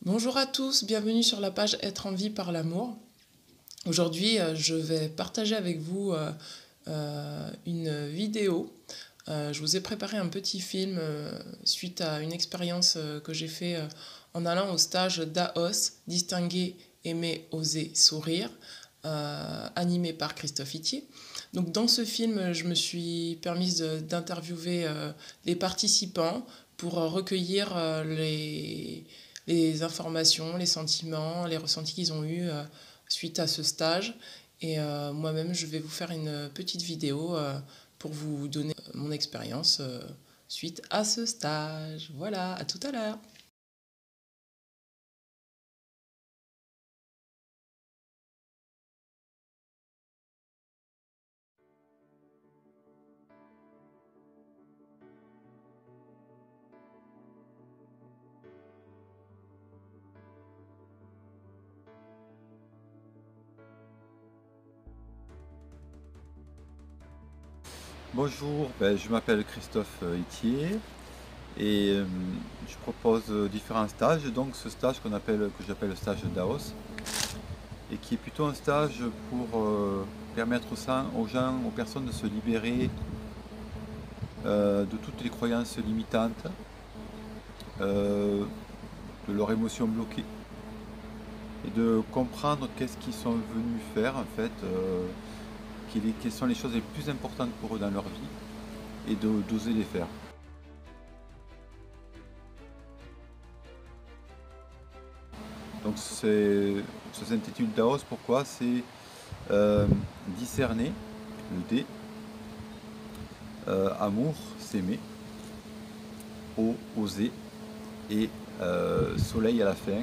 Bonjour à tous, bienvenue sur la page Être en vie par l'amour. Aujourd'hui, je vais partager avec vous une vidéo. Je vous ai préparé un petit film suite à une expérience que j'ai fait en allant au stage d'AOS, Distinguer, Aimer, Oser, Sourire, animé par Christophe Itier. Donc dans ce film, je me suis permise d'interviewer les participants pour recueillir les informations, les sentiments, les ressentis qu'ils ont eus suite à ce stage. Et moi-même, je vais vous faire une petite vidéo pour vous donner mon expérience suite à ce stage. Voilà, à tout à l'heure. Bonjour, je m'appelle Christophe Itier et je propose différents stages. Donc ce stage que j'appelle le stage d'AOS et qui est plutôt un stage pour permettre aux gens, aux personnes de se libérer de toutes les croyances limitantes, euh, de leurs émotions bloquées et de comprendre qu'est-ce qu'ils sont venus faire en fait, quelles sont les choses les plus importantes pour eux dans leur vie et d'oser les faire. Donc ça s'intitule Daos, pourquoi? C'est discerner, le D, amour, s'aimer, oser, et soleil à la fin.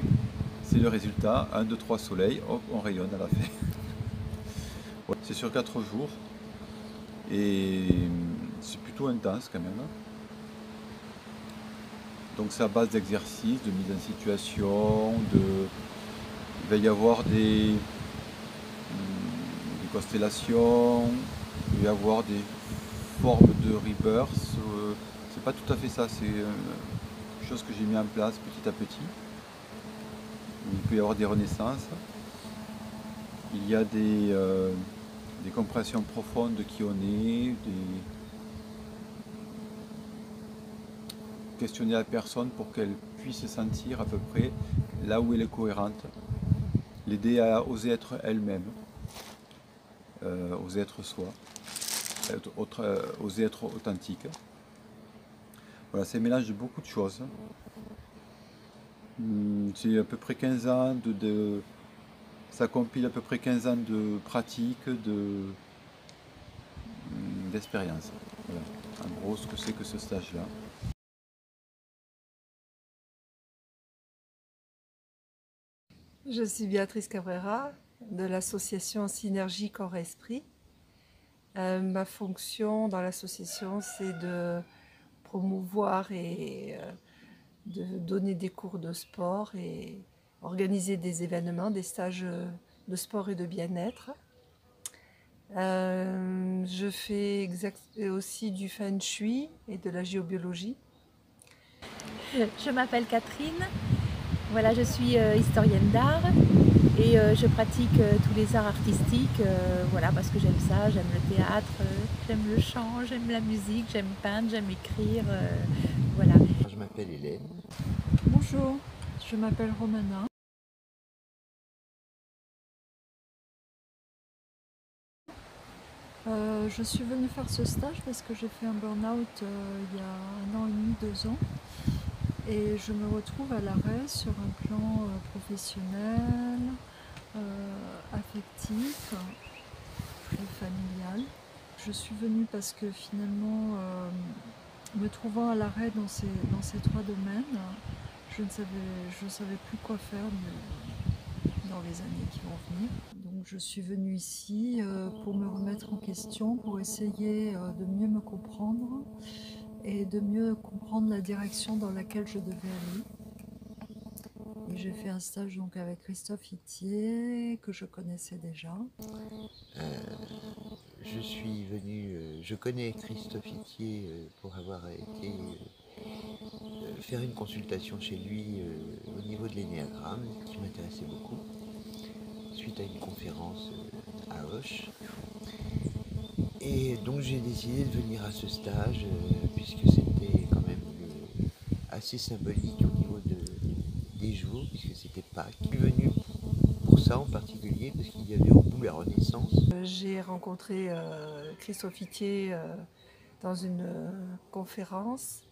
C'est le résultat, 1, 2, 3 soleil, hop, on rayonne à la fin. Ouais, c'est sur 4 jours, et c'est plutôt intense quand même. Donc c'est à base d'exercices, de mise en situation, il va y avoir des constellations, il va y avoir des formes de rebirth. C'est pas tout à fait ça, c'est quelque chose que j'ai mis en place petit à petit. Il peut y avoir des renaissances. Il y a des compréhensions profondes de qui on est, questionner la personne pour qu'elle puisse se sentir à peu près là où elle est cohérente. L'aider à oser être elle-même, oser être soi, oser être authentique. Voilà, c'est un mélange de beaucoup de choses. C'est à peu près 15 ans ça compile à peu près 15 ans de pratique, d'expérience. Voilà. En gros, ce que c'est que ce stage-là. Je suis Béatrice Cabrera de l'association Synergie Corps-Esprit. Ma fonction dans l'association, c'est de promouvoir et de donner des cours de sport et organiser des événements, des stages de sport et de bien-être. Je fais aussi du feng shui et de la géobiologie. Je m'appelle Catherine, voilà, je suis historienne d'art et je pratique tous les arts artistiques voilà, parce que j'aime ça, j'aime le théâtre, j'aime le chant, j'aime la musique, j'aime peindre, j'aime écrire, voilà. Je m'appelle Hélène. Bonjour, je m'appelle Romana. Je suis venue faire ce stage parce que j'ai fait un burn-out il y a 1 an et demi, 2 ans. Et je me retrouve à l'arrêt sur un plan professionnel, affectif et familial. Je suis venue parce que finalement, me trouvant à l'arrêt dans ces 3 domaines, je ne savais plus quoi faire dans les années qui vont venir. Donc je suis venue ici pour me remettre en question, pour essayer de mieux me comprendre et de mieux comprendre la direction dans laquelle je devais aller. Et j'ai fait un stage donc avec Christophe Itier, que je connaissais déjà. Je connais Christophe Itier pour avoir été faire une consultation chez lui au niveau de l'énéagramme qui m'intéressait beaucoup, suite à une conférence à Auch. Et donc j'ai décidé de venir à ce stage, puisque c'était quand même assez symbolique au niveau des jours, puisque c'était Pâques. Je suis venu pour ça en particulier, parce qu'il y avait au bout la Renaissance. J'ai rencontré Christophe Itier dans une conférence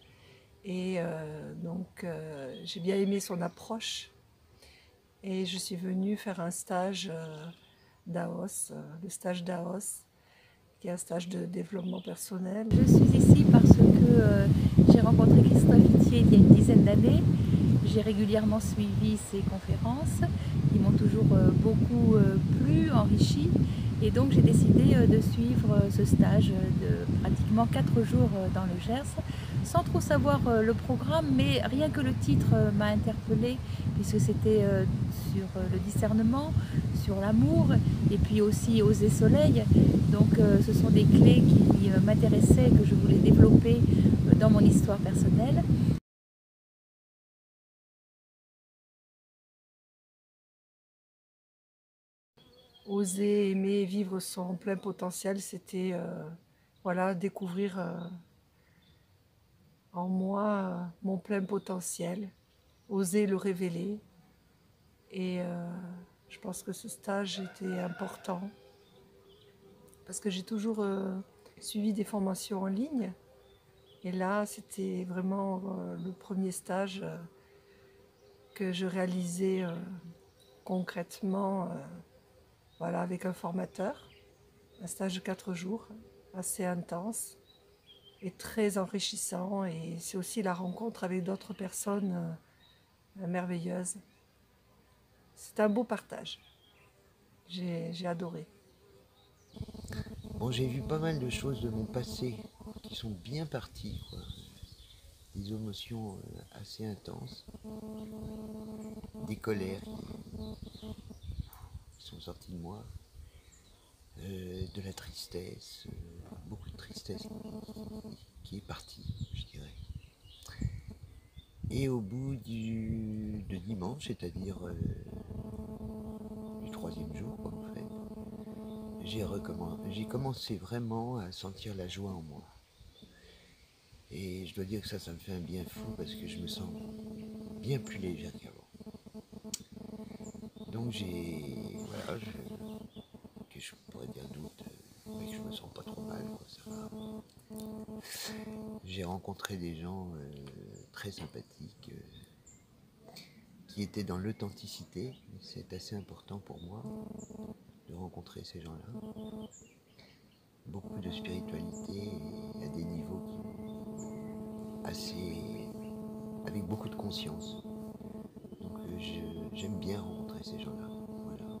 et donc j'ai bien aimé son approche et je suis venue faire un stage d'AOS, le stage d'AOS, qui est un stage de développement personnel. Je suis ici parce que j'ai rencontré Christophe Itier il y a une dizaine d'années. J'ai régulièrement suivi ses conférences qui m'ont toujours beaucoup plu, enrichi. Et donc j'ai décidé de suivre ce stage de pratiquement 4 jours dans le Gers, sans trop savoir le programme, mais rien que le titre m'a interpellée, puisque c'était sur le discernement, sur l'amour, et puis aussi oser soleil. Donc ce sont des clés qui m'intéressaient, que je voulais développer dans mon histoire personnelle. Oser aimer vivre son plein potentiel, c'était voilà, découvrir en moi mon plein potentiel, oser le révéler. Et je pense que ce stage était important parce que j'ai toujours suivi des formations en ligne. Et là, c'était vraiment le premier stage que je réalisais concrètement. Voilà, avec un formateur, un stage de 4 jours, assez intense et très enrichissant. Et c'est aussi la rencontre avec d'autres personnes merveilleuses. C'est un beau partage. J'ai adoré. Bon, j'ai vu pas mal de choses de mon passé qui sont bien parties, quoi. Des émotions assez intenses, des colères qui sont sorties de moi, de la tristesse, beaucoup de tristesse qui est partie, je dirais. Et au bout de dimanche, c'est-à-dire du 3e jour, quoi, en fait, j'ai commencé vraiment à sentir la joie en moi. Et je dois dire que ça me fait un bien fou parce que je me sens bien plus légère qu'avant. Donc voilà, que je pourrais dire d'autre, mais que je me sens pas trop mal, quoi, ça va. J'ai rencontré des gens très sympathiques qui étaient dans l'authenticité. C'est assez important pour moi de rencontrer ces gens-là. Beaucoup de spiritualité à des niveaux avec beaucoup de conscience. Donc j'aime bien rencontrer ces gens-là. Voilà.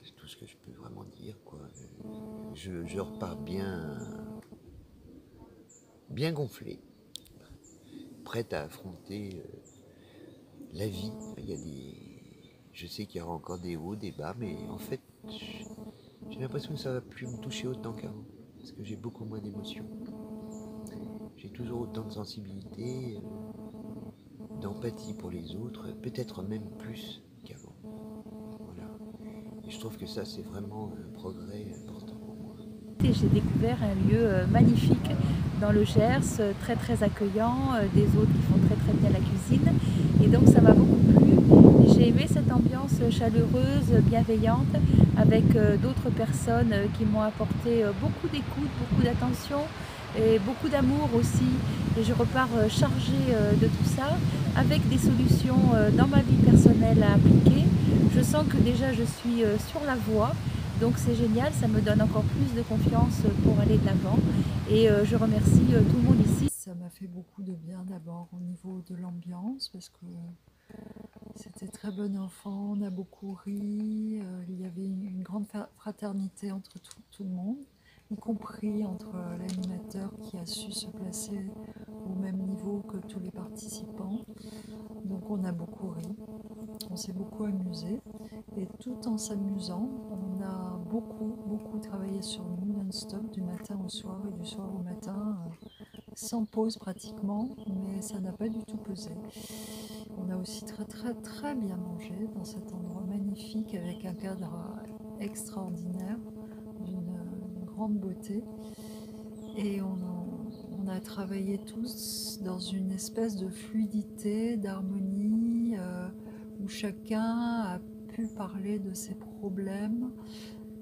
C'est tout ce que je peux vraiment dire, quoi. Je repars bien gonflé, prête à affronter la vie. Je sais qu'il y aura encore des hauts, des bas, mais en fait, j'ai l'impression que ça va plus me toucher autant qu'avant, parce que j'ai beaucoup moins d'émotions. J'ai toujours autant de sensibilité, d'empathie pour les autres, peut-être même plus qu'avant. Voilà. Et je trouve que ça, c'est vraiment un progrès important pour moi. J'ai découvert un lieu magnifique dans le Gers, très très accueillant, des hôtes qui font très très bien la cuisine, et donc ça m'a beaucoup plu. J'ai aimé cette ambiance chaleureuse, bienveillante, avec d'autres personnes qui m'ont apporté beaucoup d'écoute, beaucoup d'attention et beaucoup d'amour aussi. Et je repars chargée de tout ça, avec des solutions dans ma vie personnelle à appliquer. Je sens que déjà je suis sur la voie. Donc c'est génial, ça me donne encore plus de confiance pour aller de l'avant et je remercie tout le monde ici. Ça m'a fait beaucoup de bien d'abord au niveau de l'ambiance parce que c'était très bon enfant, on a beaucoup ri, il y avait une grande fraternité entre tout le monde, y compris entre l'animateur qui a su se placer au même niveau que tous les participants. Donc on a beaucoup ri, on s'est beaucoup amusé et tout en s'amusant, on a beaucoup travaillé sur nous non-stop du matin au soir et du soir au matin. sans pause pratiquement, mais ça n'a pas du tout pesé. On a aussi très bien mangé dans cet endroit magnifique avec un cadre extraordinaire, d'une grande beauté. Et on a travaillé tous dans une espèce de fluidité, d'harmonie, où chacun a pu parler de ses problèmes.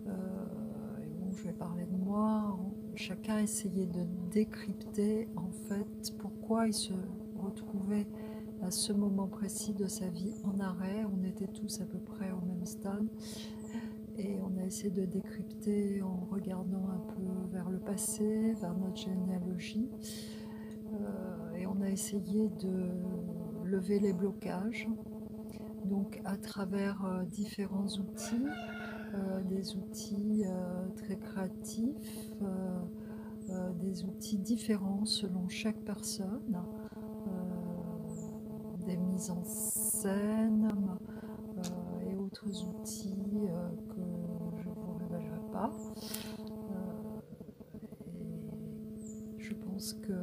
Et bon, je vais parler de moi. Chacun essayait de décrypter en fait pourquoi il se retrouvait à ce moment précis de sa vie en arrêt. On était tous à peu près au même stade. Et on a essayé de décrypter en regardant un peu vers le passé, vers notre généalogie. Et on a essayé de lever les blocages, donc à travers différents outils, des outils très créatifs, des outils différents selon chaque personne, des mises en scène et autres outils que je ne vous révélerai pas. Et je pense que,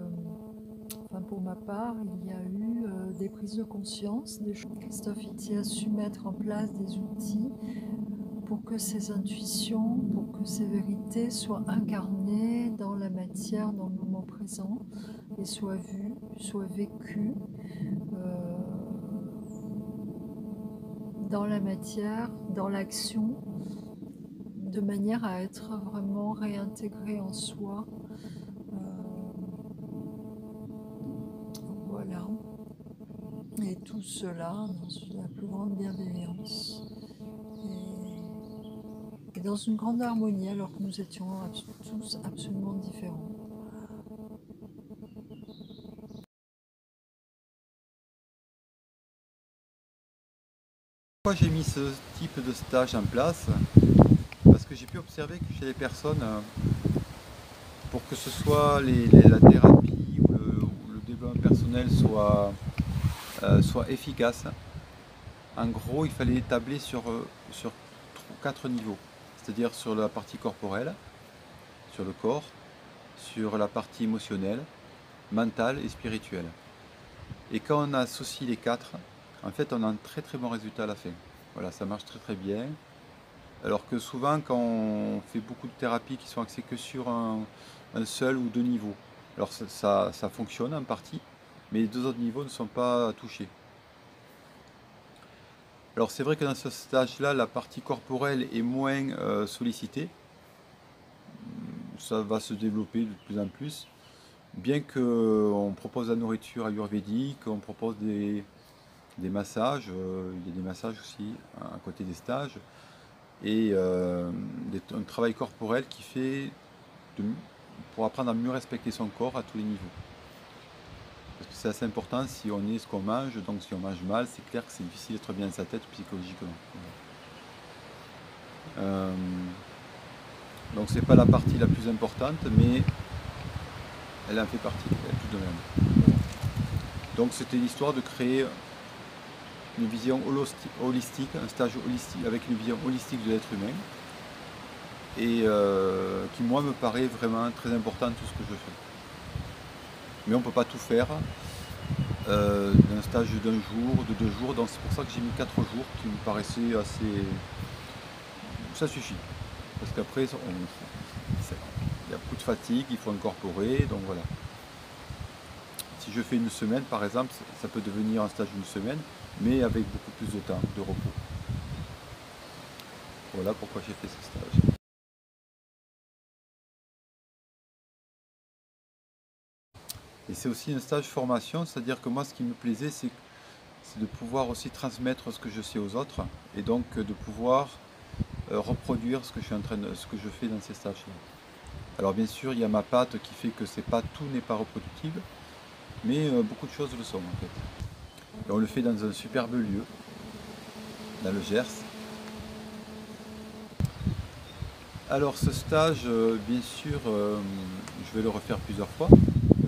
enfin pour ma part, il y a eu des prises de conscience, des choses. Christophe Itier a su mettre en place des outils pour que ces intuitions, pour que ces vérités soient incarnées dans la matière, dans le moment présent, et soient vues, soient vécues dans la matière, dans l'action, de manière à être vraiment réintégré en soi. Voilà. Et tout cela dans la plus grande bienveillance. Et dans une grande harmonie, alors que nous étions tous absolument différents. Pourquoi j'ai mis ce type de stage en place? Parce que j'ai pu observer que chez les personnes, pour que ce soit la thérapie ou le développement personnel soit efficace, en gros il fallait tabler sur 4 niveaux. C'est-à-dire sur la partie corporelle, sur le corps, sur la partie émotionnelle, mentale et spirituelle. Et quand on associe les 4, en fait on a un très bon résultat à la fin. Voilà, ça marche très bien. Alors que souvent quand on fait beaucoup de thérapies qui sont axées que sur un seul ou 2 niveaux, alors ça fonctionne en partie, mais les 2 autres niveaux ne sont pas touchés. Alors c'est vrai que dans ce stage-là, la partie corporelle est moins sollicitée. Ça va se développer de plus en plus. Bien qu'on propose la nourriture ayurvédique, on propose des massages, il y a des massages aussi à côté des stages, et un travail corporel qui fait pour apprendre à mieux respecter son corps à tous les niveaux. Parce que c'est assez important si on est ce qu'on mange, donc si on mange mal, c'est clair que c'est difficile d'être bien dans sa tête psychologiquement. Donc c'est pas la partie la plus importante, mais elle en fait partie tout de même. Donc c'était l'histoire de créer une vision holistique, un stage holistique avec une vision holistique de l'être humain, et qui moi me paraît vraiment très important tout ce que je fais. Mais on ne peut pas tout faire d'un stage d'un jour, de 2 jours, donc c'est pour ça que j'ai mis 4 jours qui me paraissaient assez... Ça suffit, parce qu'après il y a beaucoup de fatigue, il faut incorporer, donc voilà. Si je fais une semaine par exemple, ça peut devenir un stage d'une semaine, mais avec beaucoup plus de temps, de repos. Voilà pourquoi j'ai fait ce stage. Et c'est aussi un stage formation, c'est-à-dire que moi ce qui me plaisait c'est de pouvoir aussi transmettre ce que je sais aux autres, et donc de pouvoir reproduire ce que je fais dans ces stages-là. Alors bien sûr il y a ma patte qui fait que tout n'est pas reproductible, mais beaucoup de choses le sont en fait. Et on le fait dans un superbe lieu, dans le Gers. Alors ce stage, bien sûr, je vais le refaire plusieurs fois.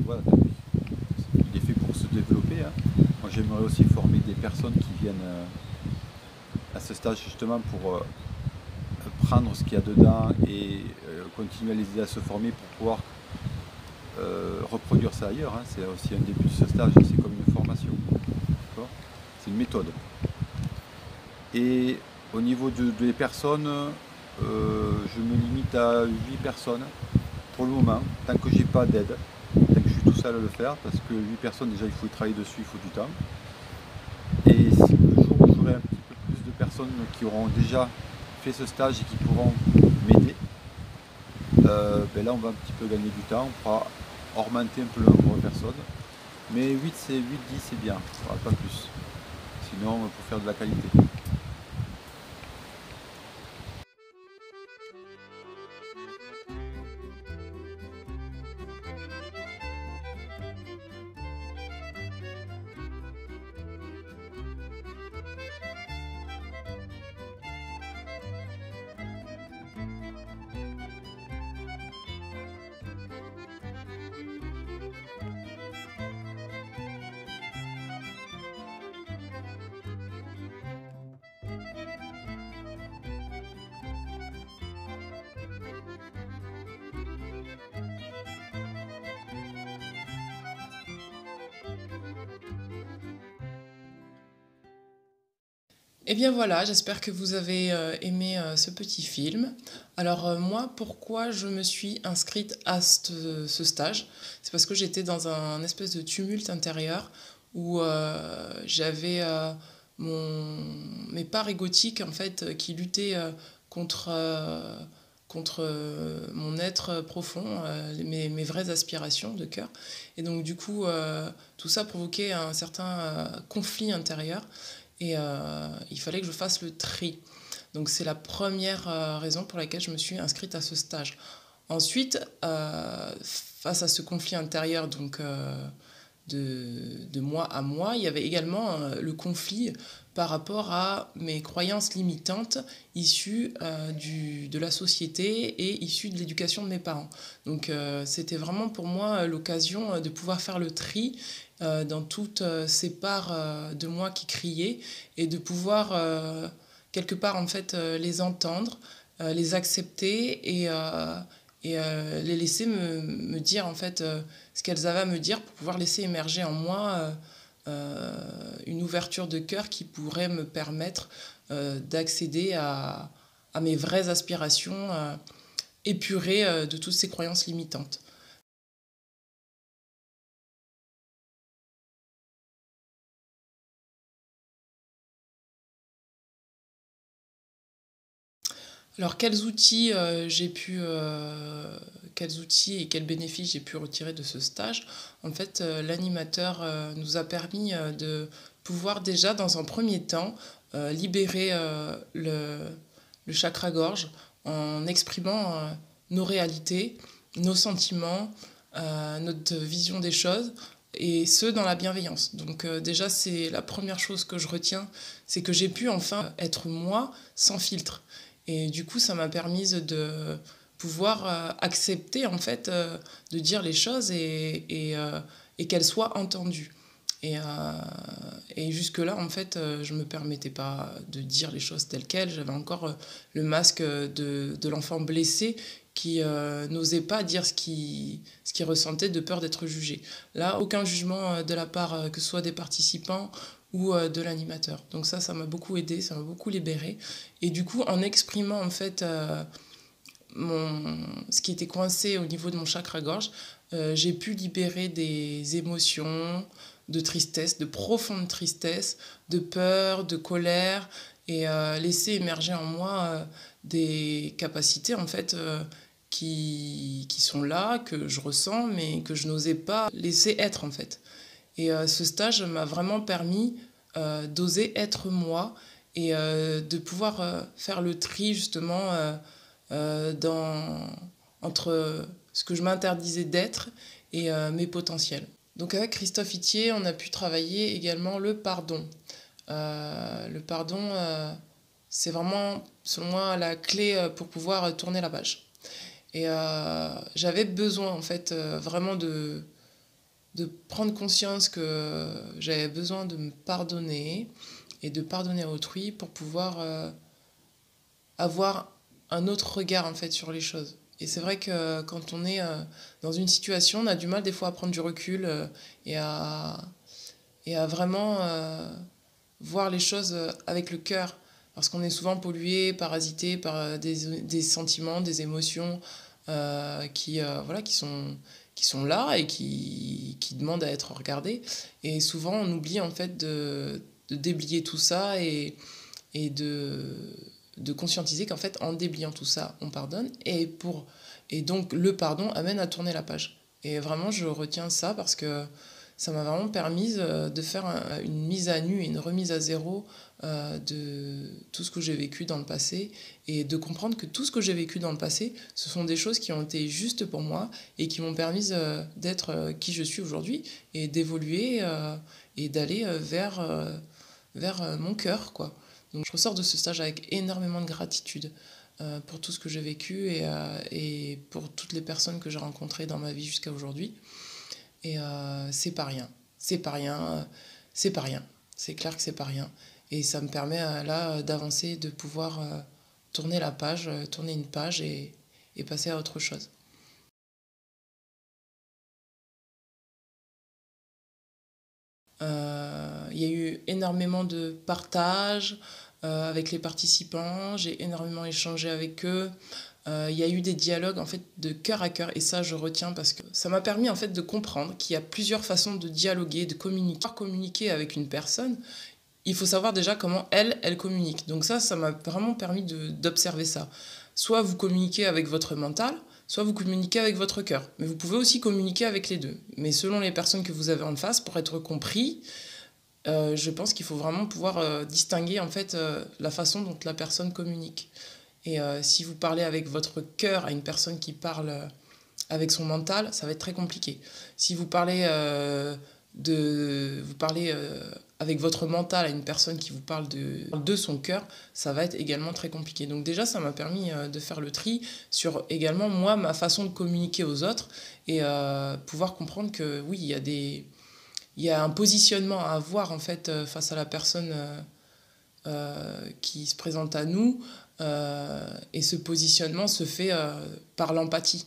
Voilà, il est fait pour se développer. Moi j'aimerais aussi former des personnes qui viennent à ce stage justement pour prendre ce qu'il y a dedans et continuer à les aider à se former pour pouvoir reproduire ça ailleurs, hein. C'est aussi un début de ce stage, c'est comme une formation. C'est une méthode. Et au niveau des personnes, je me limite à 8 personnes pour le moment, tant que j'ai pas d'aide, tant que je suis tout seul à le faire, parce que 8 personnes déjà il faut y travailler dessus, il faut du temps. Et si le jour où j'aurai un petit peu plus de personnes qui auront déjà fait ce stage et qui pourront m'aider, ben là on va un petit peu gagner du temps, on pourra augmenter un peu le nombre de personnes. Mais 8, 10 c'est bien, voilà, pas plus. Sinon pour faire de la qualité. Et bien voilà, j'espère que vous avez aimé ce petit film. Alors moi, pourquoi je me suis inscrite à ce stage? C'est parce que j'étais dans un espèce de tumulte intérieur où j'avais mes parts égotiques en fait qui luttaient contre, mon être profond, mes vraies aspirations de cœur. Et donc du coup, tout ça provoquait un certain conflit intérieur. Et il fallait que je fasse le tri. Donc c'est la première raison pour laquelle je me suis inscrite à ce stage. Ensuite, face à ce conflit intérieur donc, de moi à moi, il y avait également le conflit par rapport à mes croyances limitantes issues de la société et issues de l'éducation de mes parents. Donc c'était vraiment pour moi l'occasion de pouvoir faire le tri dans toutes ces parts de moi qui criaient et de pouvoir quelque part en fait les entendre, les accepter et les laisser me dire en fait ce qu'elles avaient à me dire pour pouvoir laisser émerger en moi une ouverture de cœur qui pourrait me permettre d'accéder à mes vraies aspirations épurées de toutes ces croyances limitantes. Alors, quels outils et quels bénéfices j'ai pu retirer de ce stage? En fait, l'animateur nous a permis de pouvoir déjà, dans un premier temps, libérer le chakra-gorge en exprimant nos réalités, nos sentiments, notre vision des choses, et ce, dans la bienveillance. Donc déjà, c'est la première chose que je retiens, c'est que j'ai pu enfin être moi sans filtre. Et du coup, ça m'a permis de pouvoir accepter, en fait, de dire les choses et qu'elles soient entendues. Et jusque-là, en fait, je ne me permettais pas de dire les choses telles quelles. J'avais encore le masque de l'enfant blessé qui n'osait pas dire ce qu'il ressentait de peur d'être jugé. Là, aucun jugement de la part que ce soit des participants ou de l'animateur. Donc ça m'a beaucoup aidé, ça m'a beaucoup libéré. Et du coup, en exprimant en fait ce qui était coincé au niveau de mon chakra-gorge, j'ai pu libérer des émotions de tristesse, de profonde tristesse, de peur, de colère, et laisser émerger en moi des capacités en fait qui sont là, que je ressens, mais que je n'osais pas laisser être en fait. Et ce stage m'a vraiment permis d'oser être moi et de pouvoir faire le tri justement entre ce que je m'interdisais d'être et mes potentiels. Donc avec Christophe Itier, on a pu travailler également le pardon. Le pardon, c'est vraiment, selon moi, la clé pour pouvoir tourner la page. Et j'avais besoin, en fait, vraiment de prendre conscience que j'avais besoin de me pardonner et de pardonner à autrui pour pouvoir avoir un autre regard, en fait, sur les choses. Et c'est vrai que quand on est dans une situation, on a du mal des fois à prendre du recul et à vraiment voir les choses avec le cœur. Parce qu'on est souvent pollué, parasité par des sentiments, des émotions voilà, qui sont là et qui demandent à être regardées. Et souvent, on oublie en fait de déblayer tout ça et de conscientiser qu'en fait, en débliant tout ça, on pardonne. Et donc, le pardon amène à tourner la page. Et vraiment, je retiens ça parce que ça m'a vraiment permis de faire une mise à nu et une remise à zéro de tout ce que j'ai vécu dans le passé et de comprendre que tout ce que j'ai vécu dans le passé, ce sont des choses qui ont été justes pour moi et qui m'ont permis d'être qui je suis aujourd'hui et d'évoluer et d'aller vers mon cœur, quoi. Donc je ressors de ce stage avec énormément de gratitude pour tout ce que j'ai vécu et pour toutes les personnes que j'ai rencontrées dans ma vie jusqu'à aujourd'hui. Et c'est pas rien. C'est pas rien. C'est pas rien. C'est clair que c'est pas rien. Et ça me permet là d'avancer, de pouvoir tourner la page, tourner une page et passer à autre chose. Il y a eu énormément de partage avec les participants, j'ai énormément échangé avec eux. Il y a eu des dialogues en fait de cœur à cœur et ça je retiens parce que ça m'a permis en fait de comprendre qu'il y a plusieurs façons de dialoguer, de communiquer. Pour communiquer avec une personne, il faut savoir déjà comment elle communique. Donc ça m'a vraiment permis d'observer ça. Soit vous communiquez avec votre mental, soit vous communiquez avec votre cœur. Mais vous pouvez aussi communiquer avec les deux. Mais selon les personnes que vous avez en face, pour être compris, je pense qu'il faut vraiment pouvoir distinguer en fait la façon dont la personne communique. Et si vous parlez avec votre cœur à une personne qui parle avec son mental, ça va être très compliqué. Si vous parlez avec votre mental à une personne qui vous parle de son cœur, ça va être également très compliqué. Donc déjà, ça m'a permis de faire le tri sur également, moi, ma façon de communiquer aux autres et pouvoir comprendre que oui, il y a un positionnement à avoir en fait face à la personne qui se présente à nous et ce positionnement se fait par l'empathie,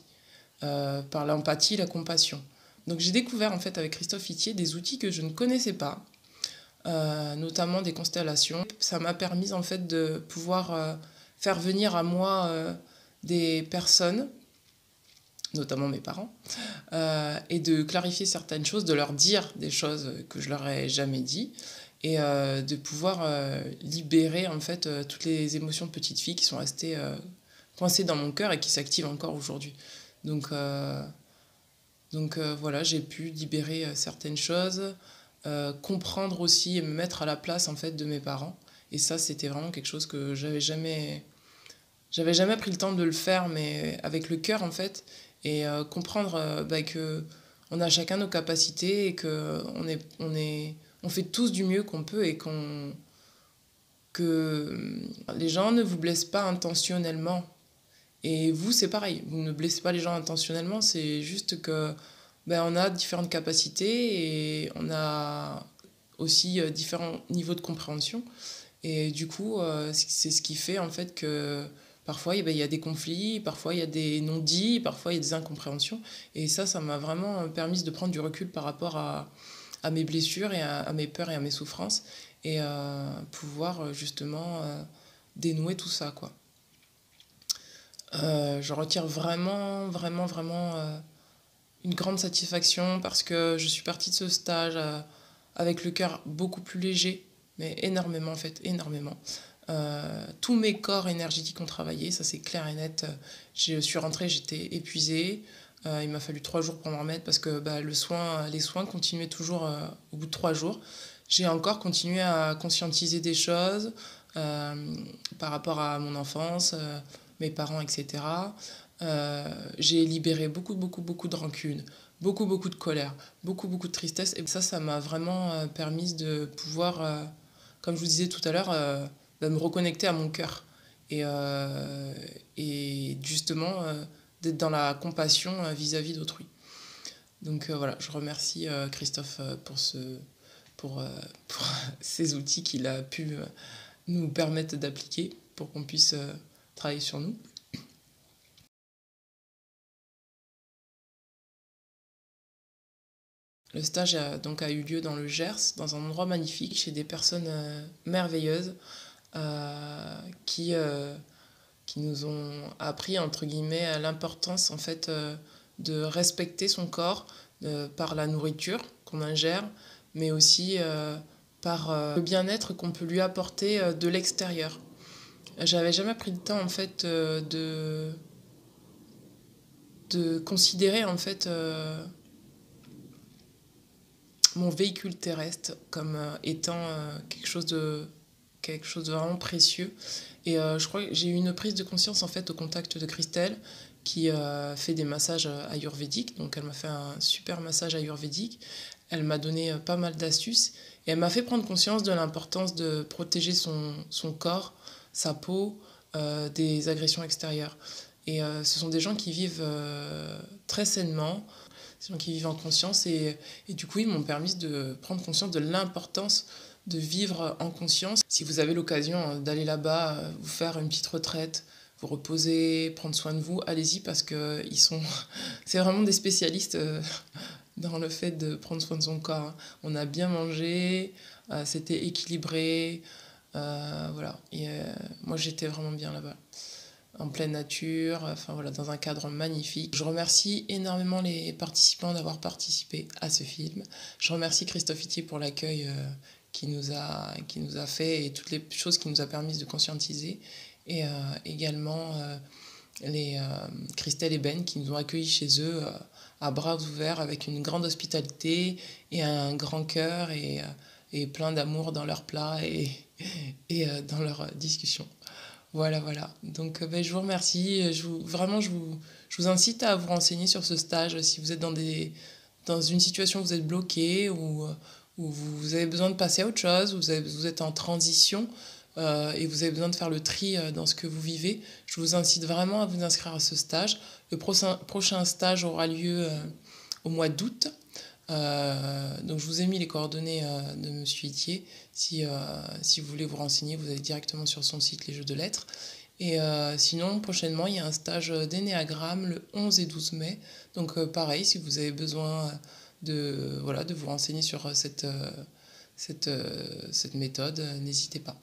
la compassion. Donc j'ai découvert en fait avec Christophe Itier des outils que je ne connaissais pas, notamment des constellations. Ça m'a permis en fait de pouvoir faire venir à moi des personnes, notamment mes parents, et de clarifier certaines choses, de leur dire des choses que je leur ai jamais dit, et de pouvoir libérer en fait toutes les émotions de petite fille qui sont restées coincées dans mon cœur et qui s'activent encore aujourd'hui. Donc voilà, j'ai pu libérer certaines choses, comprendre aussi et me mettre à la place en fait de mes parents. Et ça, c'était vraiment quelque chose que j'avais jamais pris le temps de le faire, mais avec le cœur en fait, et comprendre que on a chacun nos capacités et que on fait tous du mieux qu'on peut et que les gens ne vous blessent pas intentionnellement. Et vous, c'est pareil, vous ne blessez pas les gens intentionnellement, c'est juste que on a différentes capacités et on a aussi différents niveaux de compréhension. Et du coup, c'est ce qui fait en fait que parfois il y a des conflits, parfois il y a des non-dits, parfois il y a des incompréhensions. Et ça m'a vraiment permis de prendre du recul par rapport à mes blessures et à mes peurs et à mes souffrances et pouvoir justement dénouer tout ça, quoi. Je retire vraiment une grande satisfaction parce que je suis partie de ce stage avec le cœur beaucoup plus léger, mais énormément en fait, énormément. Tous mes corps énergétiques ont travaillé, ça c'est clair et net. Je suis rentrée, j'étais épuisée. Il m'a fallu 3 jours pour m'en remettre parce que les soins continuaient toujours au bout de 3 jours. J'ai encore continué à conscientiser des choses par rapport à mon enfance, mes parents, etc. J'ai libéré beaucoup de rancune, beaucoup de colère, beaucoup de tristesse. Et ça m'a vraiment permis de pouvoir, comme je vous disais tout à l'heure, me reconnecter à mon cœur. Et justement, d'être dans la compassion vis-à-vis d'autrui. Donc voilà, je remercie Christophe pour ces outils qu'il a pu nous permettre d'appliquer pour qu'on puisse travailler sur nous. Le stage a eu lieu dans le Gers, dans un endroit magnifique, chez des personnes merveilleuses qui nous ont appris, entre guillemets, l'importance en fait de respecter son corps par la nourriture qu'on ingère, mais aussi par le bien-être qu'on peut lui apporter de l'extérieur. J'avais jamais pris le temps en fait de considérer en fait mon véhicule terrestre comme étant quelque chose de vraiment précieux. Et je crois que j'ai eu une prise de conscience en fait au contact de Christelle qui fait des massages ayurvédiques. Donc elle m'a fait un super massage ayurvédique. Elle m'a donné pas mal d'astuces et elle m'a fait prendre conscience de l'importance de protéger son corps, sa peau, des agressions extérieures. Et ce sont des gens qui vivent très sainement, des gens qui vivent en conscience et du coup ils m'ont permis de prendre conscience de l'importance de vivre en conscience. Si vous avez l'occasion d'aller là-bas, vous faire une petite retraite, vous reposer, prendre soin de vous, allez-y parce que c'est vraiment des spécialistes dans le fait de prendre soin de son corps. On a bien mangé, c'était équilibré, voilà. Et moi j'étais vraiment bien là-bas, en pleine nature, enfin voilà, dans un cadre magnifique. Je remercie énormément les participants d'avoir participé à ce film. Je remercie Christophe Itier pour l'accueil qui nous a fait et toutes les choses qui nous a permis de conscientiser. Et également Christelle et Ben qui nous ont accueillis chez eux à bras ouverts avec une grande hospitalité et un grand cœur et plein d'amour dans leurs plats et dans leurs discussions. Voilà. Donc je vous remercie. Je vous incite à vous renseigner sur ce stage si vous êtes dans une situation où vous êtes bloqué ou où vous avez besoin de passer à autre chose, vous êtes en transition et vous avez besoin de faire le tri dans ce que vous vivez. Je vous incite vraiment à vous inscrire à ce stage. Le prochain stage aura lieu au mois d'août. Donc je vous ai mis les coordonnées de Monsieur Itier. Si vous voulez vous renseigner, vous allez directement sur son site Les Jeux de Lettres. Et sinon, prochainement, il y a un stage d'énéagramme le 11 et 12 mai. Donc pareil, si vous avez besoin de vous renseigner sur cette méthode, n'hésitez pas.